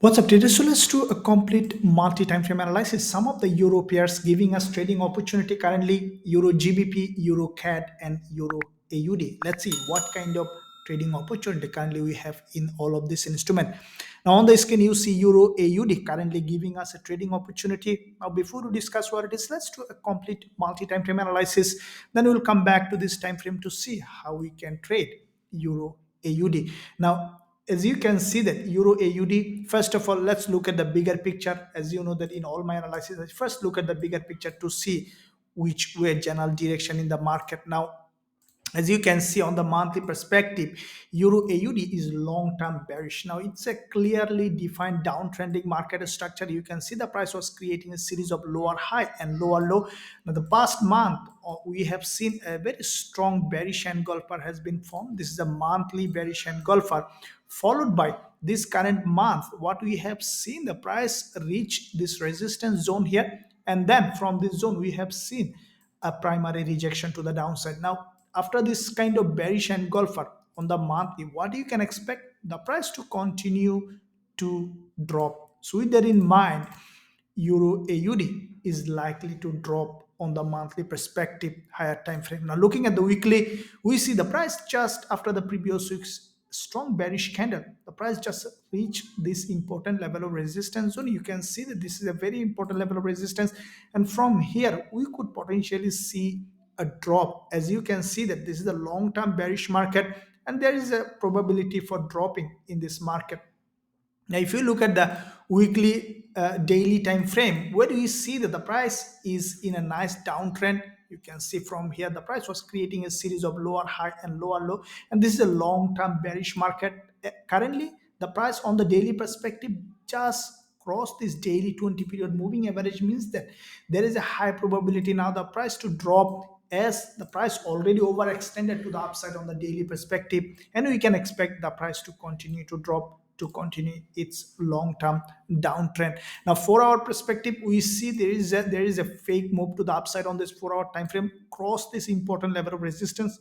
What's up, traders? So let's do a complete multi-time frame analysis. Some of the Euro pairs giving us trading opportunity currently: Euro GBP, Euro CAD, and Euro AUD. Let's see what kind of trading opportunity currently we have in all of this instrument. Now on the screen you see Euro AUD currently giving us a trading opportunity. Now before we discuss what it is, let's do a complete multi-time frame analysis. Then we'll come back to this time frame to see how we can trade Euro AUD. Now as you can see that Euro AUD, first of all, let's look at the bigger picture. As you know that in all my analysis, I first look at the bigger picture to see which way general direction in the market. Now, as you can see on the monthly perspective, Euro AUD is long-term bearish. Now it's a clearly defined downtrending market structure. You can see the price was creating a series of lower high and lower low. Now the past month we have seen a very strong bearish engulfer has been formed. This is a monthly bearish engulfer, followed by this current month. What we have seen, the price reach this resistance zone here, and then from this zone we have seen a primary rejection to the downside. Now after this kind of bearish engulfer on the monthly, what you can expect the price to continue to drop. So with that in mind, Euro AUD is likely to drop on the monthly perspective higher time frame. Now looking at the weekly, we see the price just after the previous week's strong bearish candle, the price just reached this important level of resistance zone. You can see that this is a very important level of resistance, and from here we could potentially see a drop. As you can see that this is a long-term bearish market, and there is a probability for dropping in this market. Now if you look at the weekly daily time frame, where do you see that the price is in a nice downtrend? You can see from here the price was creating a series of lower high and lower low, and this is a long-term bearish market. Currently the price on the daily perspective just crossed this daily 20 period moving average, means that there is a high probability now the price to drop, as the price already overextended to the upside on the daily perspective, and we can expect the price to continue to drop to continue its long-term downtrend. Now 4 hour perspective, we see there is a fake move to the upside on this 4 hour time frame, cross this important level of resistance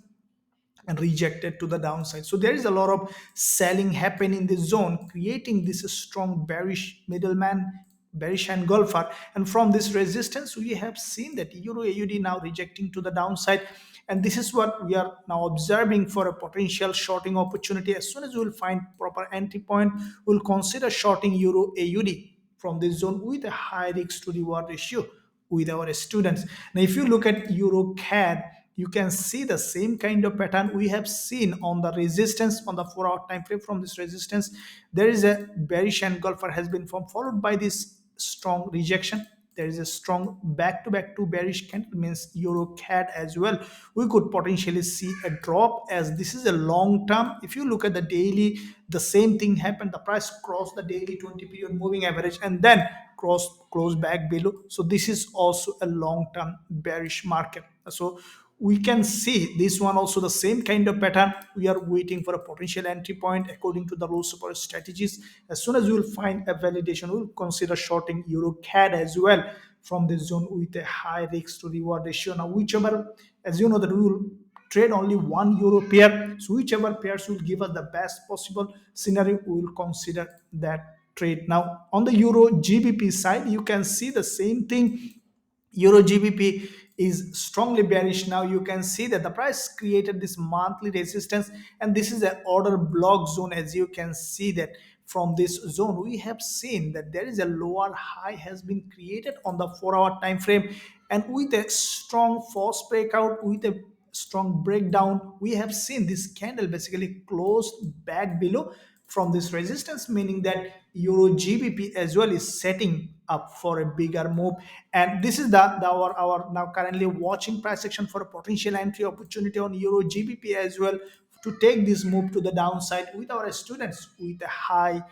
and rejected to the downside. So there is a lot of selling happen in this zone, creating this strong bearish middleman, bearish engulfer. And from this resistance, we have seen that Euro AUD now rejecting to the downside. And this is what we are now observing for a potential shorting opportunity. As soon as we will find proper entry point, we'll consider shorting Euro AUD from this zone with a high risk to reward ratio with our students. Now, if you look at EURCAD, you can see the same kind of pattern we have seen on the resistance on the 4 hour time frame. From this resistance, there is a bearish engulfer has been formed, followed by this strong rejection. There is a strong back-to-back two bearish candle, means EURCAD as well. We could potentially see a drop, as this is a long term. If you look at the daily, the same thing happened. The price crossed the daily 20 period moving average and then close back below. So this is also a long-term bearish market. So we can see this one also the same kind of pattern. We are waiting for a potential entry point according to the low support strategies. As soon as we will find a validation, we will consider shorting EURCAD as well from this zone with a high risk to reward ratio. Now whichever, as you know that we will trade only one euro pair, so whichever pairs will give us the best possible scenario, we will consider that trade. Now on the Euro GBP side, you can see the same thing. Euro GBP is strongly bearish. Now you can see that the price created this monthly resistance, and this is an order block zone. As you can see that from this zone, we have seen that there is a lower high has been created on the 4 hour time frame, and with a strong false breakout, with a strong breakdown, we have seen this candle basically closed back below from this resistance, meaning that Euro GBP as well is setting up for a bigger move. And this is our now currently watching price action for a potential entry opportunity on Euro GBP as well, to take this move to the downside with our students with a high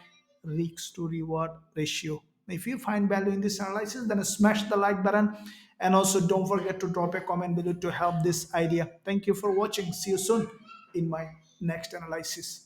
risk to reward ratio. If you find value in this analysis, then smash the like button, and also don't forget to drop a comment below to help this idea. Thank you for watching. See you soon in my next analysis.